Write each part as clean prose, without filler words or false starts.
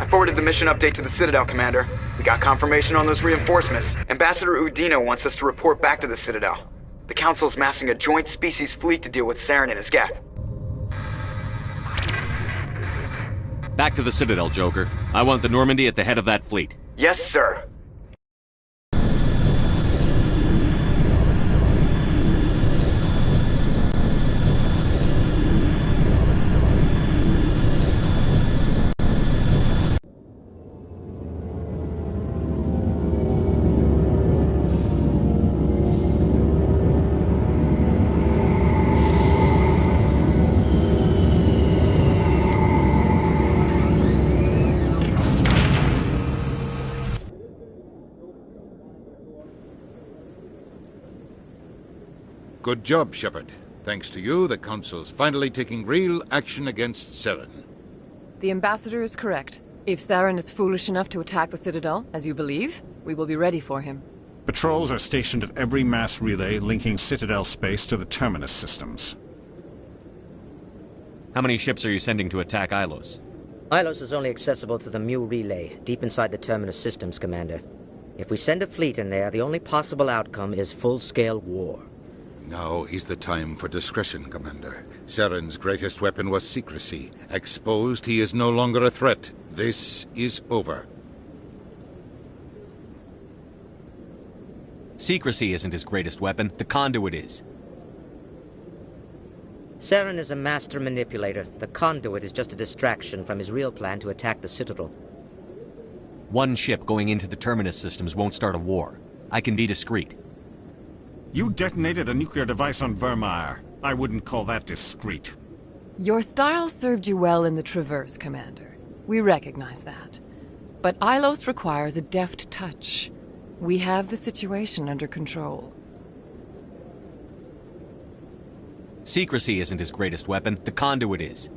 forwarded the mission update to the Citadel, Commander. We got confirmation on those reinforcements. Ambassador Udina wants us to report back to the Citadel. The Council's massing a joint species fleet to deal with Saren and his Geth. Back to the Citadel, Joker. I want the Normandy at the head of that fleet. Yes, sir. Good job, Shepard. Thanks to you, the Council's finally taking real action against Saren. The Ambassador is correct. If Saren is foolish enough to attack the Citadel, as you believe, we will be ready for him. Patrols are stationed at every mass relay linking Citadel space to the Terminus systems. How many ships are you sending to attack Ilos? Ilos is only accessible to the Mu relay, deep inside the Terminus systems, Commander. If we send a fleet in there, the only possible outcome is full-scale war. Now is the time for discretion, Commander. Saren's greatest weapon was secrecy. Exposed, he is no longer a threat. This is over. Secrecy isn't his greatest weapon. The conduit is. Saren is a master manipulator. The conduit is just a distraction from his real plan to attack the Citadel. One ship going into the Terminus systems won't start a war. I can be discreet. You detonated a nuclear device on Vermeer. I wouldn't call that discreet. Your style served you well in the Traverse, Commander. We recognize that. But Ilos requires a deft touch. We have the situation under control. Secrecy isn't his greatest weapon. The conduit is.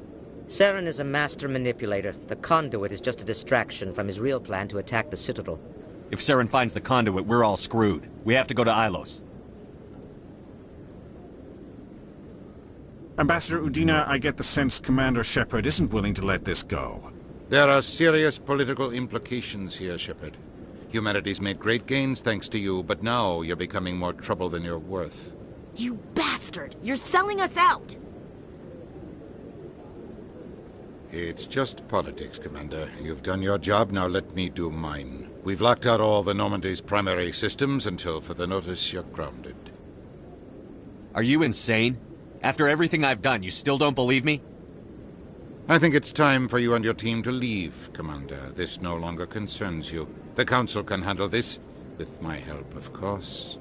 Saren is a master manipulator. The conduit is just a distraction from his real plan to attack the Citadel. If Saren finds the conduit, we're all screwed. We have to go to Ilos. Ambassador Udina, I get the sense Commander Shepard isn't willing to let this go. There are serious political implications here, Shepard. Humanity's made great gains thanks to you, but now you're becoming more trouble than you're worth. You bastard! You're selling us out! It's just politics, Commander. You've done your job, now let me do mine. We've locked out all the Normandy's primary systems until further notice you're grounded. Are you insane? After everything I've done, you still don't believe me? I think it's time for you and your team to leave, Commander. This no longer concerns you. The Council can handle this, with my help, of course.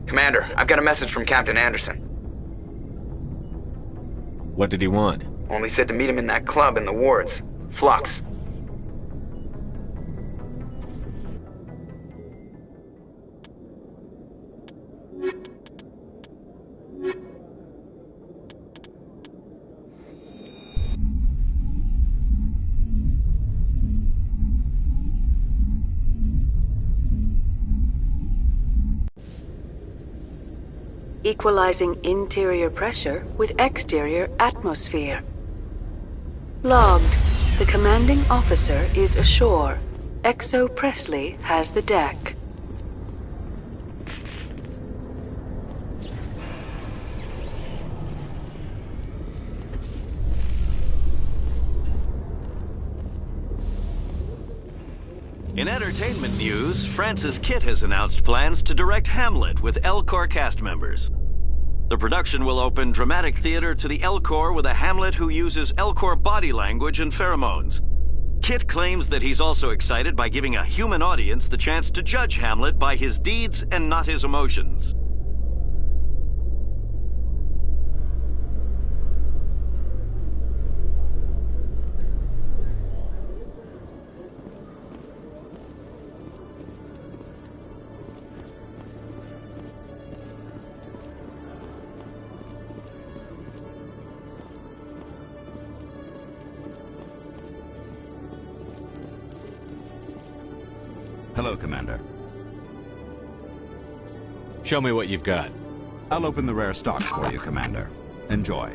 Commander, I've got a message from Captain Anderson. What did he want? Only said to meet him in that club in the wards. Flux. Equalizing interior pressure with exterior atmosphere. Logged. The commanding officer is ashore. Exo Presley has the deck. In entertainment news, Francis Kitt has announced plans to direct Hamlet with Elcor cast members. The production will open dramatic theater to the Elcor with a Hamlet who uses Elcor body language and pheromones. Kitt claims that he's also excited by giving a human audience the chance to judge Hamlet by his deeds and not his emotions. Hello, Commander. Show me what you've got. I'll open the rare stocks for you, Commander. Enjoy.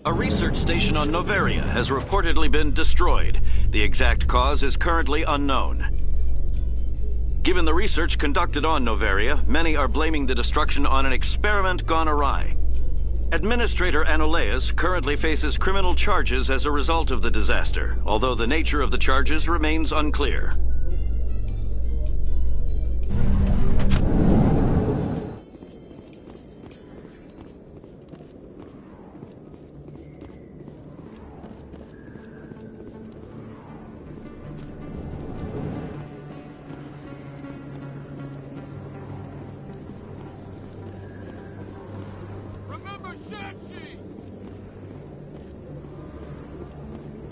A research station on Noveria has reportedly been destroyed. The exact cause is currently unknown. Given the research conducted on Noveria, many are blaming the destruction on an experiment gone awry. Administrator Anoleus currently faces criminal charges as a result of the disaster, although the nature of the charges remains unclear.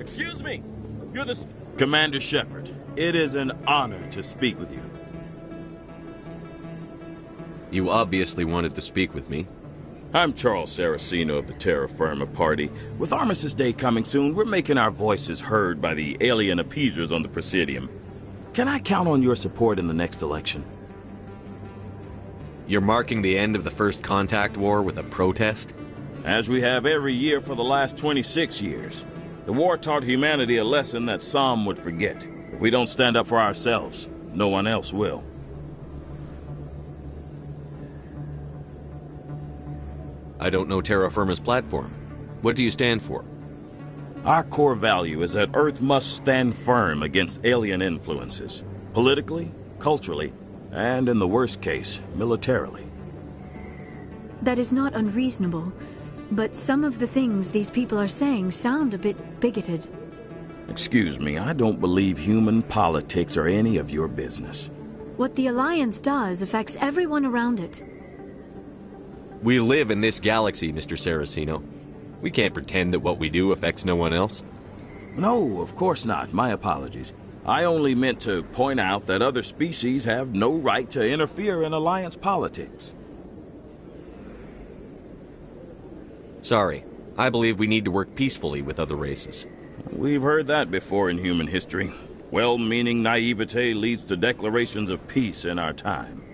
Excuse me. You're the... Commander Shepard, it is an honor to speak with you. You obviously wanted to speak with me. I'm Charles Saraceno of the Terra Firma Party. With Armistice Day coming soon, we're making our voices heard by the alien appeasers on the Presidium. Can I count on your support in the next election? You're marking the end of the First Contact War with a protest? As we have every year for the last 26 years. The war taught humanity a lesson that some would forget. If we don't stand up for ourselves, no one else will. I don't know Terra Firma's platform. What do you stand for? Our core value is that Earth must stand firm against alien influences. Politically, culturally, and in the worst case, militarily. That is not unreasonable, but some of the things these people are saying sound a bit bigoted. Excuse me, I don't believe human politics are any of your business. What the Alliance does affects everyone around it. We live in this galaxy, Mr. Saraceno. We can't pretend that what we do affects no one else. No, of course not. My apologies. I only meant to point out that other species have no right to interfere in Alliance politics. Sorry. I believe we need to work peacefully with other races. We've heard that before in human history. Well-meaning naivete leads to declarations of peace in our time.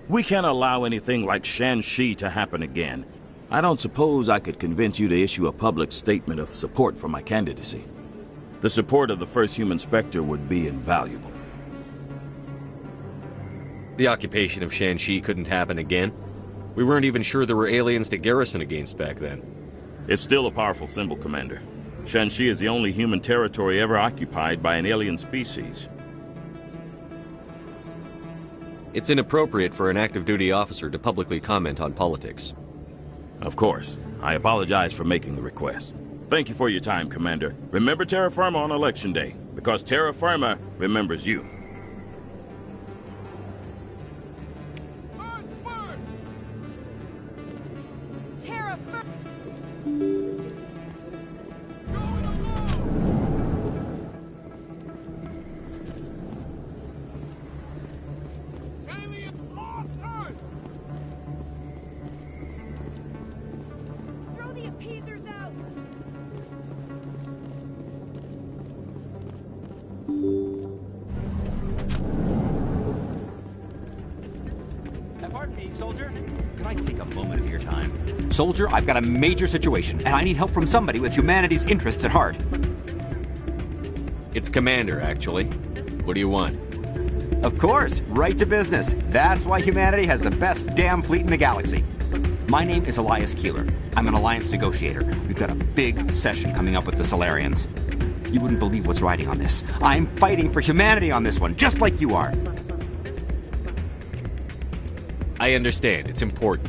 We can't allow anything like Shan-Shi to happen again. I don't suppose I could convince you to issue a public statement of support for my candidacy. The support of the first human Spectre would be invaluable. The occupation of Shan-Shi couldn't happen again. We weren't even sure there were aliens to garrison against back then. It's still a powerful symbol, Commander. Shan-Shi is the only human territory ever occupied by an alien species. It's inappropriate for an active duty officer to publicly comment on politics. Of course. I apologize for making the request. Thank you for your time, Commander. Remember Terra Firma on Election Day, because Terra Firma remembers you. Terra Firma! Throw the appeasers out! Pardon me, soldier. Could I take a moment of your time? Soldier, I've got a major situation, and I need help from somebody with humanity's interests at heart. It's Commander, actually. What do you want? Of course, right to business. That's why humanity has the best damn fleet in the galaxy. My name is Elias Keeler. I'm an Alliance negotiator. We've got a big session coming up with the Solarians. You wouldn't believe what's riding on this. I'm fighting for humanity on this one, just like you are. I understand. It's important.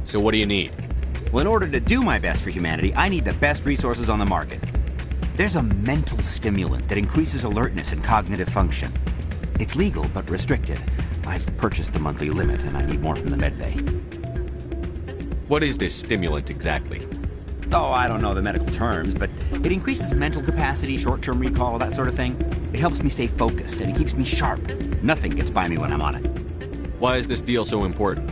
So what do you need? Well, in order to do my best for humanity, I need the best resources on the market. There's a mental stimulant that increases alertness and cognitive function. It's legal, but restricted. I've purchased the monthly limit, and I need more from the medbay. What is this stimulant exactly? Oh, I don't know the medical terms, but it increases mental capacity, short-term recall, that sort of thing. It helps me stay focused, and it keeps me sharp. Nothing gets by me when I'm on it. Why is this deal so important?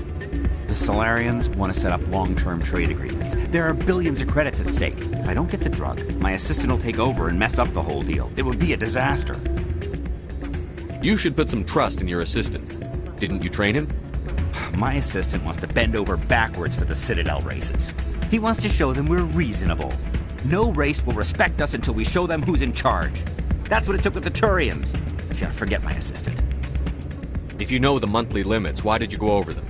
The Solarians want to set up long-term trade agreements. There are billions of credits at stake. If I don't get the drug, my assistant will take over and mess up the whole deal. It would be a disaster. You should put some trust in your assistant. Didn't you train him? My assistant wants to bend over backwards for the Citadel races. He wants to show them we're reasonable. No race will respect us until we show them who's in charge. That's what it took with the Turians. Yeah, forget my assistant. If you know the monthly limits, why did you go over them?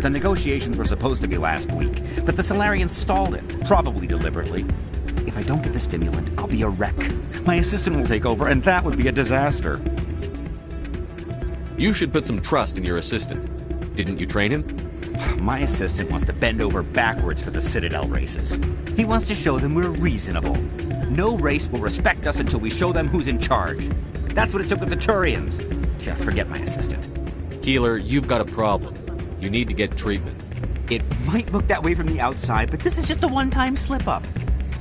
The negotiations were supposed to be last week, but the Solarians stalled it, probably deliberately. If I don't get the stimulant, I'll be a wreck. My assistant will take over, and that would be a disaster. You should put some trust in your assistant. Didn't you train him? My assistant wants to bend over backwards for the Citadel races. He wants to show them we're reasonable. No race will respect us until we show them who's in charge. That's what it took with the Turians. Yeah, forget my assistant. Keeler, you've got a problem. You need to get treatment. It might look that way from the outside, but this is just a one-time slip-up.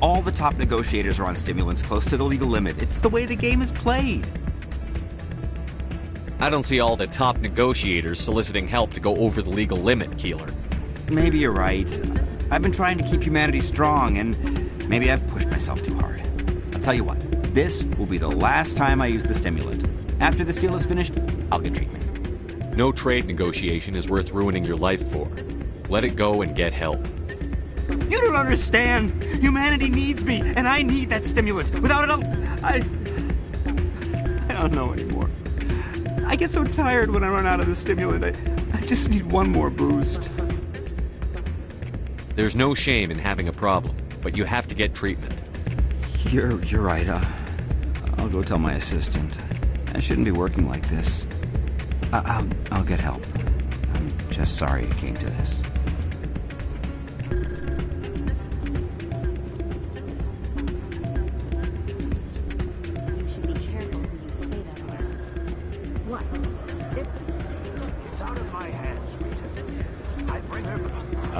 All the top negotiators are on stimulants close to the legal limit. It's the way the game is played. I don't see all the top negotiators soliciting help to go over the legal limit, Keeler. Maybe you're right. I've been trying to keep humanity strong, and maybe I've pushed myself too hard. I'll tell you what, this will be the last time I use the stimulant. After this deal is finished, I'll get treatment. No trade negotiation is worth ruining your life for. Let it go and get help. You don't understand! Humanity needs me, and I need that stimulant. Without it, I don't know anymore. I get so tired when I run out of the stimulant. I just need one more boost. There's no shame in having a problem, but you have to get treatment. You're right. I'll go tell my assistant. I shouldn't be working like this. I'll get help. I'm just sorry it came to this.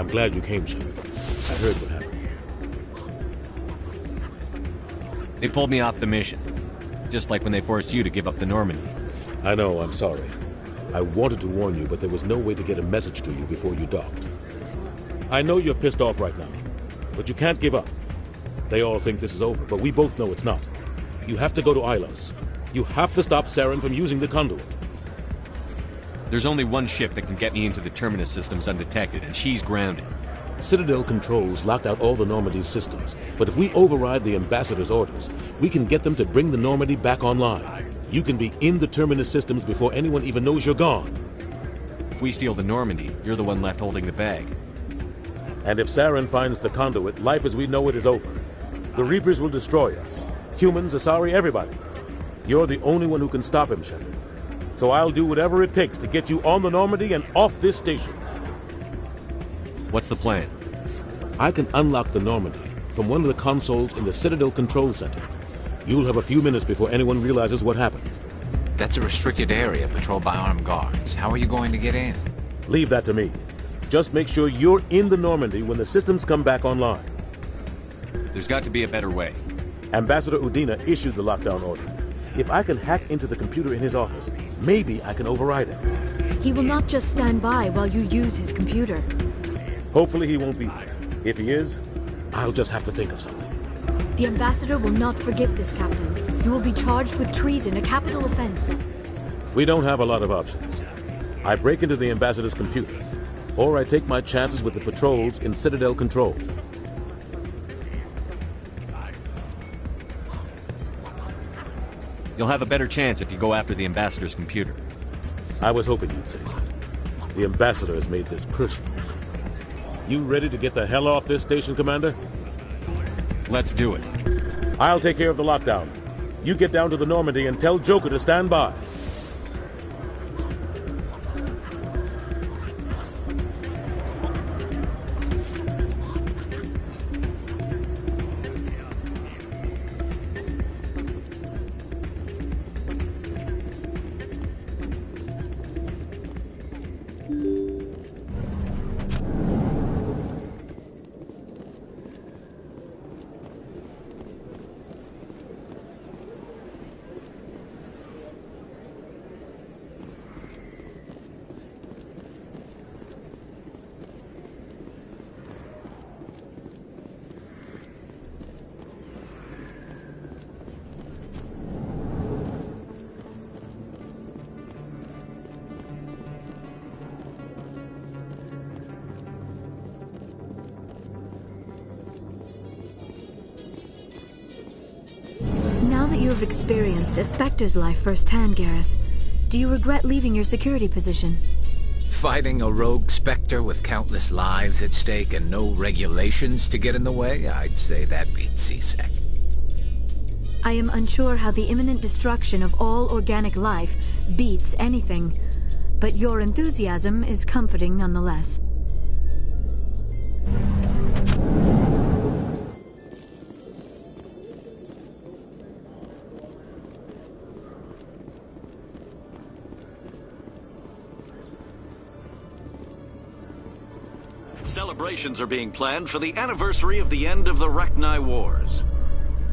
I'm glad you came, Shepard. I heard what happened. They pulled me off the mission. Just like when they forced you to give up the Normandy. I know, I'm sorry. I wanted to warn you, but there was no way to get a message to you before you docked. I know you're pissed off right now, but you can't give up. They all think this is over, but we both know it's not. You have to go to Ilos. You have to stop Saren from using the conduit. There's only one ship that can get me into the Terminus systems undetected, and she's grounded. Citadel controls locked out all the Normandy's systems, but if we override the Ambassador's orders, we can get them to bring the Normandy back online. You can be in the Terminus systems before anyone even knows you're gone. If we steal the Normandy, you're the one left holding the bag. And if Saren finds the conduit, life as we know it is over. The Reapers will destroy us. Humans, Asari, everybody. You're the only one who can stop him, Shepard. So I'll do whatever it takes to get you on the Normandy and off this station. What's the plan? I can unlock the Normandy from one of the consoles in the Citadel Control Center. You'll have a few minutes before anyone realizes what happened. That's a restricted area patrolled by armed guards. How are you going to get in? Leave that to me. Just make sure you're in the Normandy when the systems come back online. There's got to be a better way. Ambassador Udina issued the lockdown order. If I can hack into the computer in his office, maybe I can override it. He will not just stand by while you use his computer. Hopefully he won't be there. If he is, I'll just have to think of something. The Ambassador will not forgive this, Captain. You will be charged with treason, a capital offense. We don't have a lot of options. I break into the Ambassador's computer, or I take my chances with the patrols in Citadel Control. You'll have a better chance if you go after the Ambassador's computer. I was hoping you'd say that. The Ambassador has made this personal. You ready to get the hell off this station, Commander? Let's do it. I'll take care of the lockdown. You get down to the Normandy and tell Joker to stand by. Now that you have experienced a Spectre's life firsthand, Garrus, do you regret leaving your security position? Fighting a rogue Spectre with countless lives at stake and no regulations to get in the way? I'd say that beats CSEC. I am unsure how the imminent destruction of all organic life beats anything, but your enthusiasm is comforting nonetheless. Celebrations are being planned for the anniversary of the end of the Rachni Wars.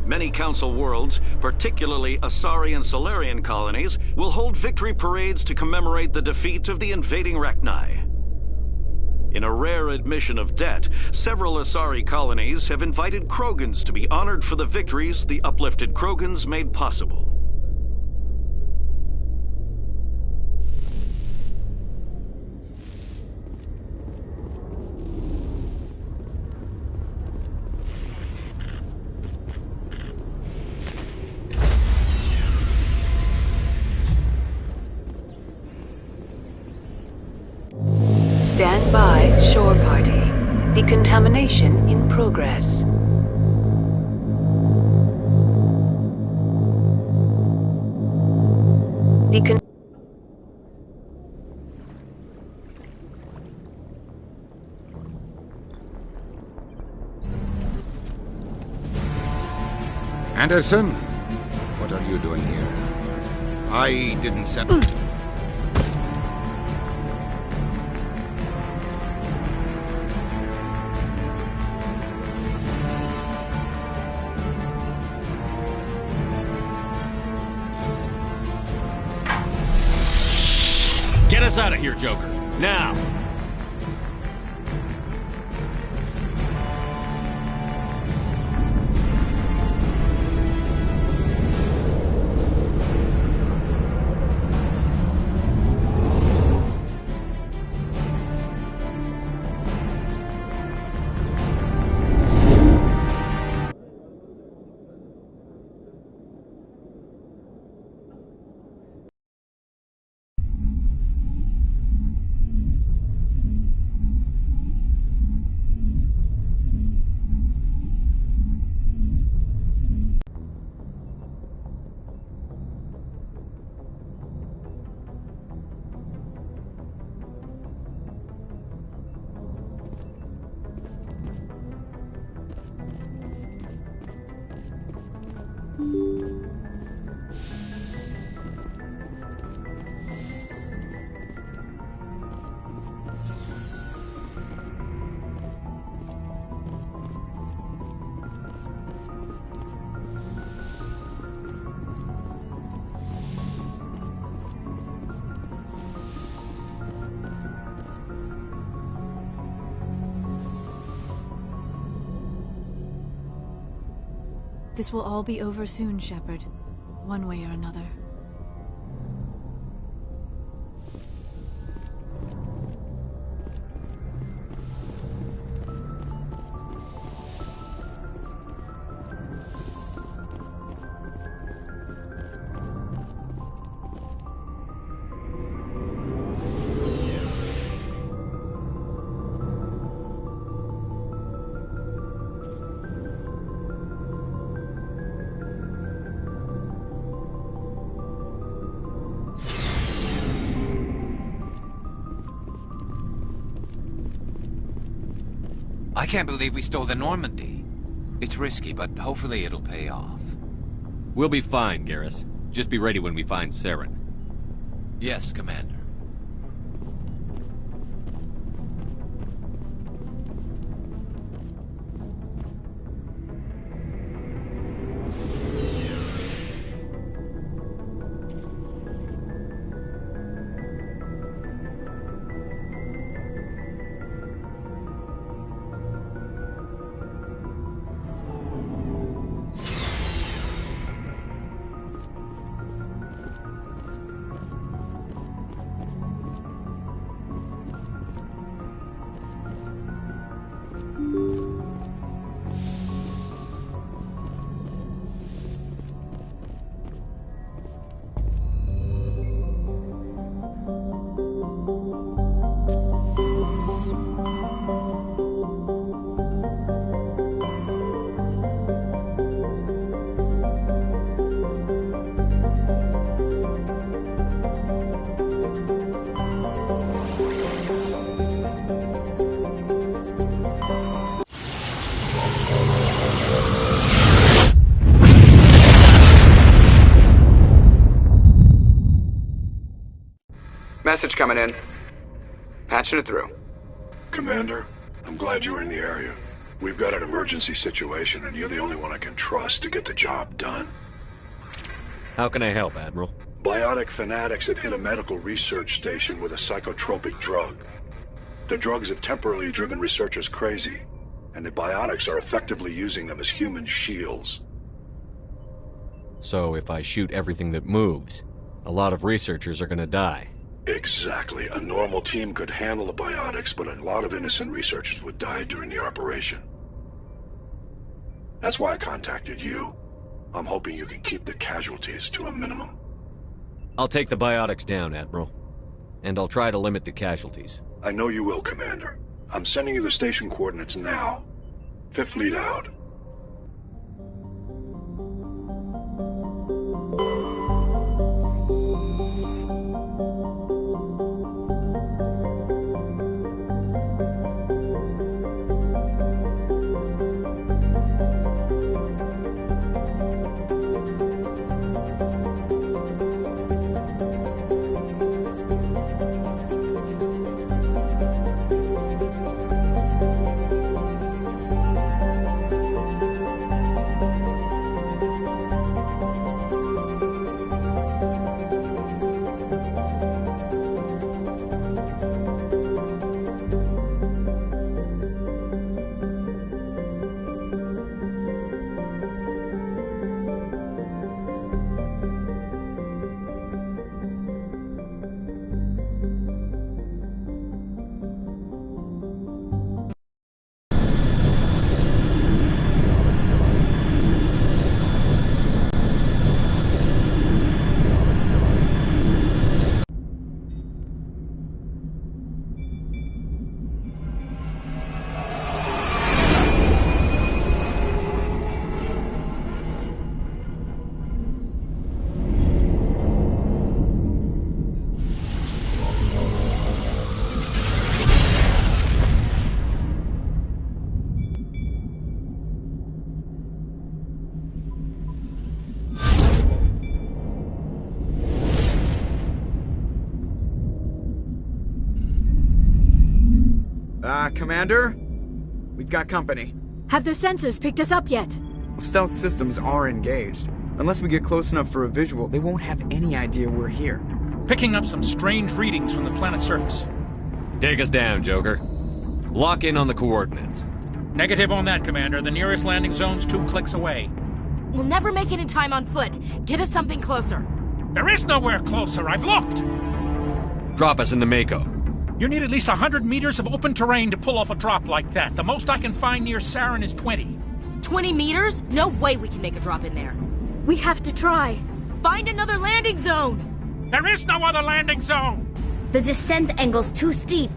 Many Council worlds, particularly Asari and Solarian colonies, will hold victory parades to commemorate the defeat of the invading Rachni. In a rare admission of debt, several Asari colonies have invited Krogans to be honored for the victories the uplifted Krogans made possible. Stand by, shore party. Decontamination in progress. Anderson? What are you doing here? I didn't send... us out of here, Joker. Now! This will all be over soon, Shepard. One way or another. I can't believe we stole the Normandy. It's risky, but hopefully it'll pay off. We'll be fine, Garrus. Just be ready when we find Saren. Yes, Commander. Message coming in. Patching it through. Commander, I'm glad you were in the area. We've got an emergency situation, and you're the only one I can trust to get the job done. How can I help, Admiral? Biotic fanatics have hit a medical research station with a psychotropic drug. The drugs have temporarily driven researchers crazy, and the biotics are effectively using them as human shields. So if I shoot everything that moves, a lot of researchers are gonna die. Exactly. A normal team could handle the biotics, but a lot of innocent researchers would die during the operation. That's why I contacted you. I'm hoping you can keep the casualties to a minimum. I'll take the biotics down, Admiral. And I'll try to limit the casualties. I know you will, Commander. I'm sending you the station coordinates now. Fifth Fleet out. Commander? We've got company. Have their sensors picked us up yet? Stealth systems are engaged. Unless we get close enough for a visual, they won't have any idea we're here. Picking up some strange readings from the planet's surface. Take us down, Joker. Lock in on the coordinates. Negative on that, Commander. The nearest landing zone's 2 clicks away. We'll never make it in time on foot. Get us something closer. There is nowhere closer. I've looked. Drop us in the Mako. You need at least 100 meters of open terrain to pull off a drop like that. The most I can find near Sarin is 20. 20 meters? No way we can make a drop in there. We have to try. Find another landing zone! There is no other landing zone! The descent angle's too steep.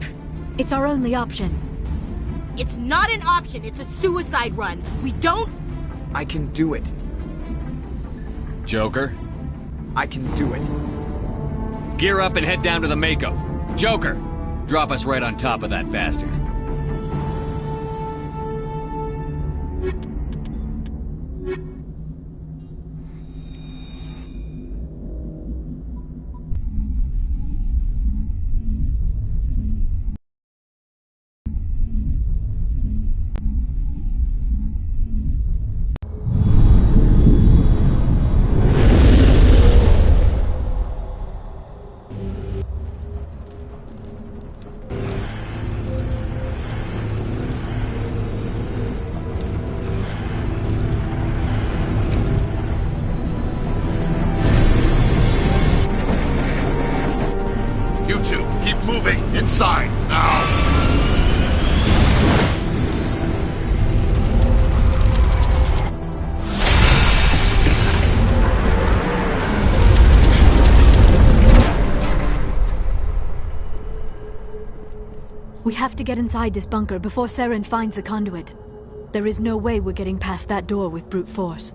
It's our only option. It's not an option, it's a suicide run. We don't... I can do it. Joker? I can do it. Gear up and head down to the Mako. Joker, drop us right on top of that bastard. Inside, now! We have to get inside this bunker before Saren finds the conduit. There is no way we're getting past that door with brute force.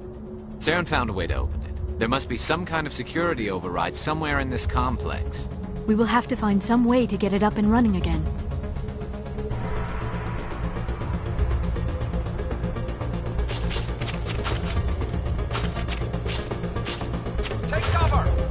Saren found a way to open it. There must be some kind of security override somewhere in this complex. We will have to find some way to get it up and running again. Take cover!